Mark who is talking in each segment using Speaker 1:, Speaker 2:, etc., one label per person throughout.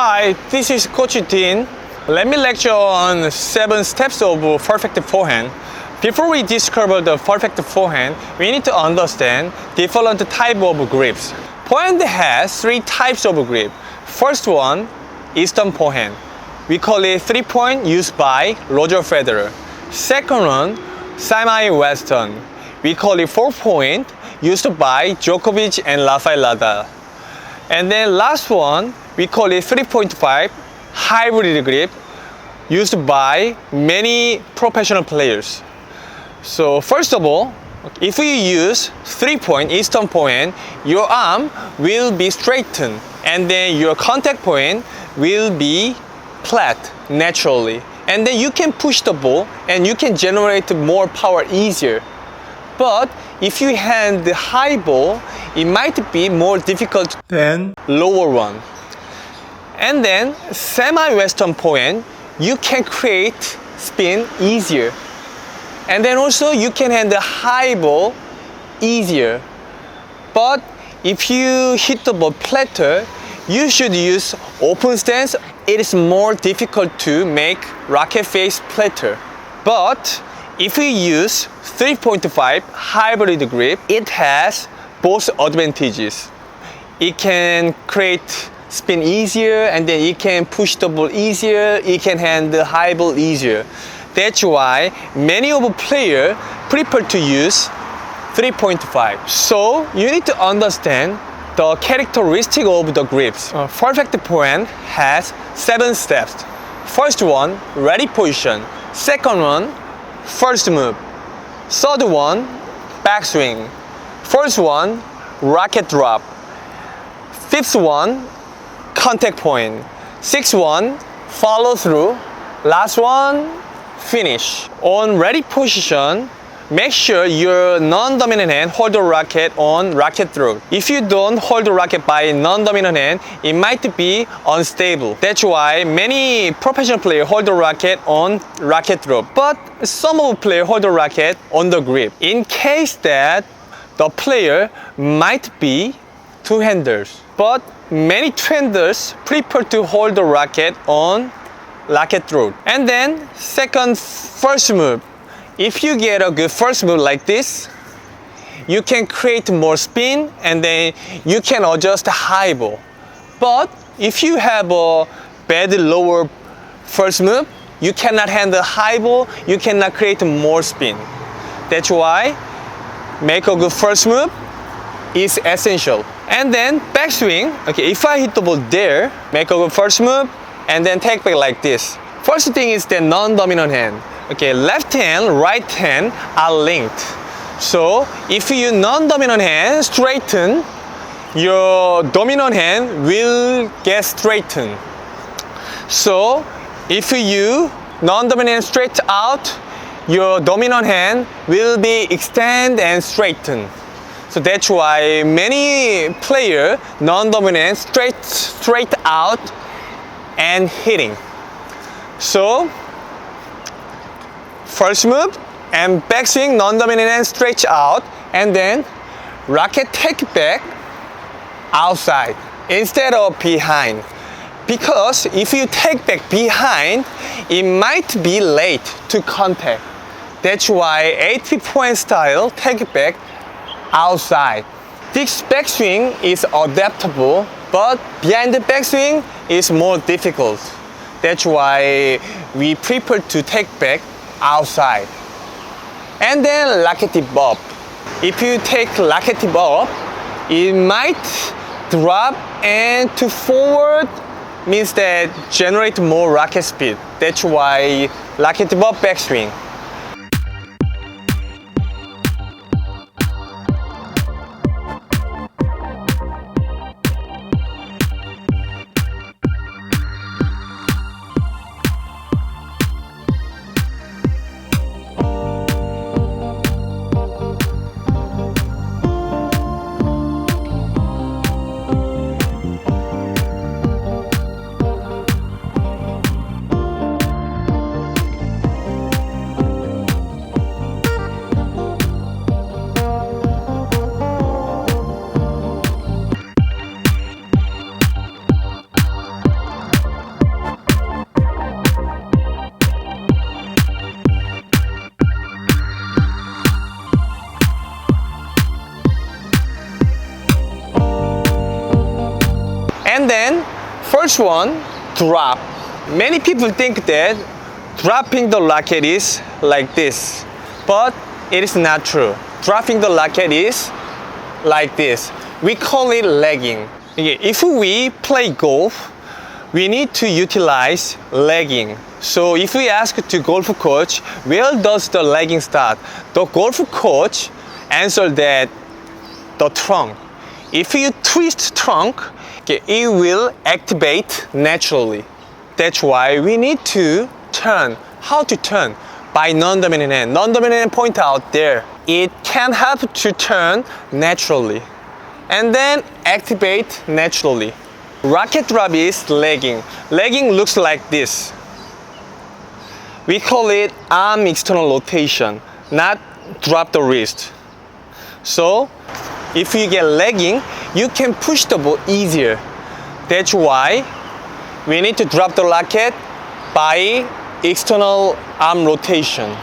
Speaker 1: Hi, this is Coach Dean. Let me lecture on 7 steps of perfect forehand. Before we discover the perfect forehand, we need to understand different types of grips. Forehand has 3 types of grip. First one, Eastern forehand. We call it 3-point used by Roger Federer. Second one, semi-Western. We call it 4-point used by Djokovic and Rafael Nadal. And then last one, we call it 3.5 hybrid grip used by many professional players. So first of all, if you use 3-point Eastern forehand, your arm will be straightened and then your contact point will be flat naturally. And then you can push the ball and you can generate more power easier. But if you hand the high ball, it might be more difficult than lower one. And then semi-Western forehand, you can create spin easier. And then also you can hand the high ball easier. But if you hit the ball flatter, you should use open stance. It is more difficult to make racket face flatter. But if we use 3.5 hybrid grip, it has both advantages. It can create spin easier and then it can push the ball easier, it can hand the high ball easier. That's why many of players prefer to use 3.5. So you need to understand the characteristic of the grips. Perfect forehand has 7 steps. First one, ready position. Second one, first move. Third one, backswing. Fourth one, racket drop. Fifth one, contact point. Sixth one, follow through. Last one, finish. On ready position, make sure your non-dominant hand hold the racket on racket throat. If you don't hold the racket by non-dominant hand, it might be unstable. That's why many professional players hold the racket on racket throat. But some of the players hold the racket on the grip. In case that the player might be two-handers. But many two-handers prefer to hold the racket on racket throat. And then first move. If you get a good first move like this, you can create more spin and then you can adjust the high ball. But if you have a bad lower first move, you cannot handle high ball, you cannot create more spin. That's why make a good first move is essential. And then backswing, okay, if I hit the ball there, make a good first move and then take back like this. First thing is the non-dominant hand. Okay, left hand, right hand are linked. So if you non-dominant hand straighten, your dominant hand will get straightened. So if you non-dominant hand straight out, your dominant hand will be extend and straighten. So that's why many players non-dominant straight out and hitting. So first move and backswing non-dominant hand stretch out and then racket take back outside instead of behind. Because if you take back behind, it might be late to contact. That's why 8 point style take back outside. This backswing is adaptable, but behind the backswing is more difficult. That's why we prefer to take back outside. And then racket tip up. If you take racket tip up, it might drop and to forward means that generate more racket speed. That's why racket tip up backswing. And then first one, drop. Many people think that dropping the racket is like this, but it is not true. Dropping the racket is like this. We call it legging. If we play golf, we need to utilize legging. So if we ask to golf coach, where does the legging start? The golf coach answer that the trunk. If you twist trunk, it will activate naturally. That's why we need to turn. How to turn? By non-dominant hand. Non-dominant hand point out there. It can help to turn naturally. And then activate naturally. Racket drop is legging. Legging looks like this. We call it arm external rotation, not drop the wrist. So if you get legging, you can push the ball easier. That's why we need to drop the racket by external arm rotation.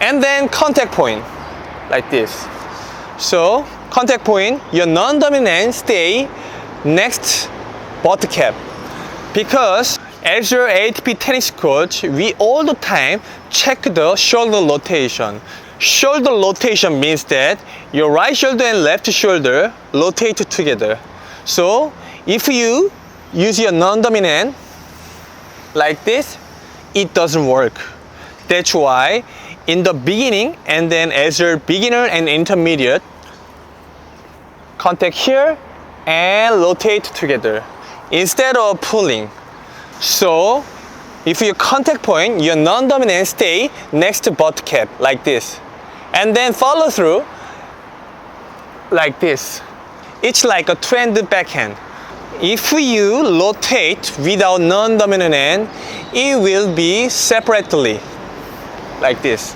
Speaker 1: And then contact point, like this. So contact point, your non-dominant stay next butt cap. Because as your ATP tennis coach, we all the time check the shoulder rotation. Shoulder rotation means that your right shoulder and left shoulder rotate together. So if you use your non-dominant like this, it doesn't work. That's why in the beginning and then as your beginner and intermediate, contact here and rotate together instead of pulling. So if your contact point, your non-dominant stay next to butt cap like this, and then follow through like this. It's like a two-handed backhand. If you rotate without non-dominant hand, it will be separately like this.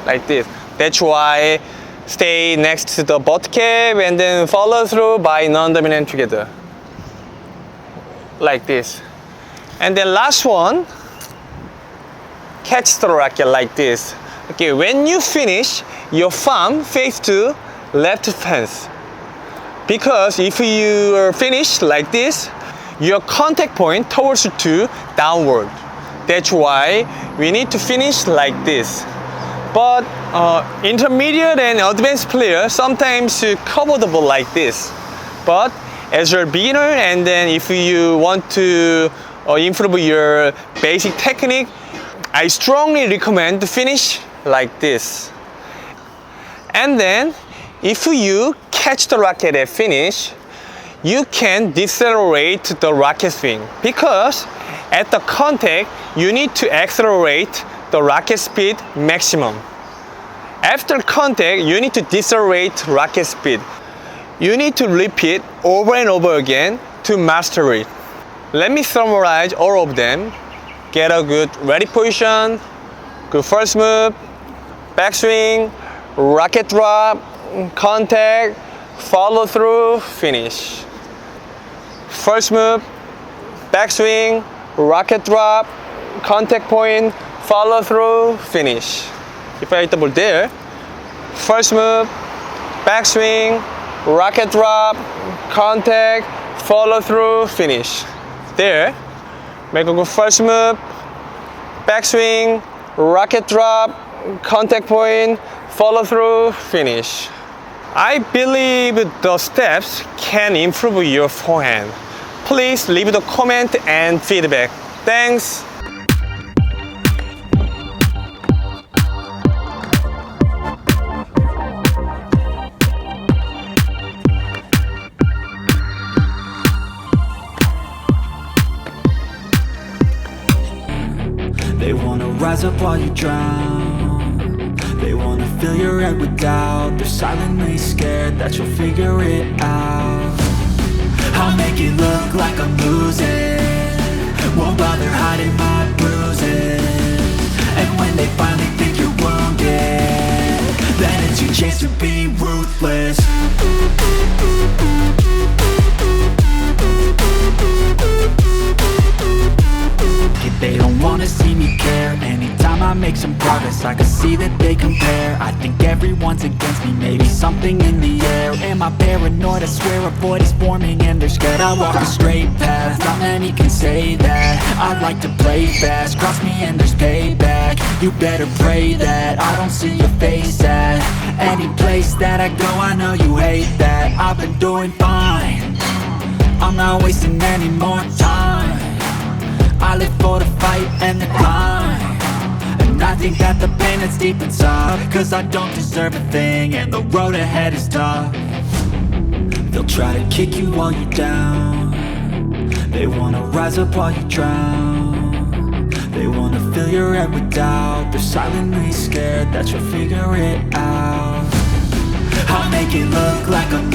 Speaker 1: Like this. That's why stay next to the butt cap and then follow through by non-dominant together. Like this. And then last one, catch the racket like this. Okay, when you finish, your thumb face to left fence. Because if you finish like this, your contact point towards to downward. That's why we need to finish like this. But intermediate and advanced players sometimes cover the ball like this. But as a beginner, and then if you want to improve your basic technique, I strongly recommend to finish like this. And then if you catch the racket at finish, you can decelerate the racket swing, because at the contact you need to accelerate the racket speed maximum. After contact, you need to decelerate racket speed. You need to repeat over and over again to master it. Let me summarize all of them. Get a good ready position, good first move, backswing, racket drop, contact, follow through, finish. First move, backswing, racket drop, contact point, follow through, finish. If I hit the ball there, first move, backswing, racket drop, contact, follow through, finish. There. Make a good first move, backswing, racket drop, contact point, follow through, finish. I believe the steps can improve your forehand. Please leave the comment and feedback. Thanks.
Speaker 2: They wanna rise up while you drown. They wanna fill your head with doubt. They're silently scared that you'll figure it out. I'll make it look like I'm losing, won't bother hiding my bruises. And when they finally think you're wounded, then it's your chance to be ruthless. They don't wanna see me care. Anytime I make some progress, I can see that they compare. I think everyone's against me, maybe something in the air. Am I paranoid? I swear a void is forming and they're scared. I walk a straight path, not many can say that. I like to play fast, cross me and there's payback. You better pray that I don't see your face at any place that I go. I know you hate that. I've been doing fine, I'm not wasting any more time. I live for the fight and the climb, and I think that the pain that's deep inside, cause I don't deserve a thing and the road ahead is tough. They'll try to kick you while you're down. They wanna rise up while you drown. They wanna fill your head with doubt. They're silently scared that you'll figure it out. I'll make it look like I'm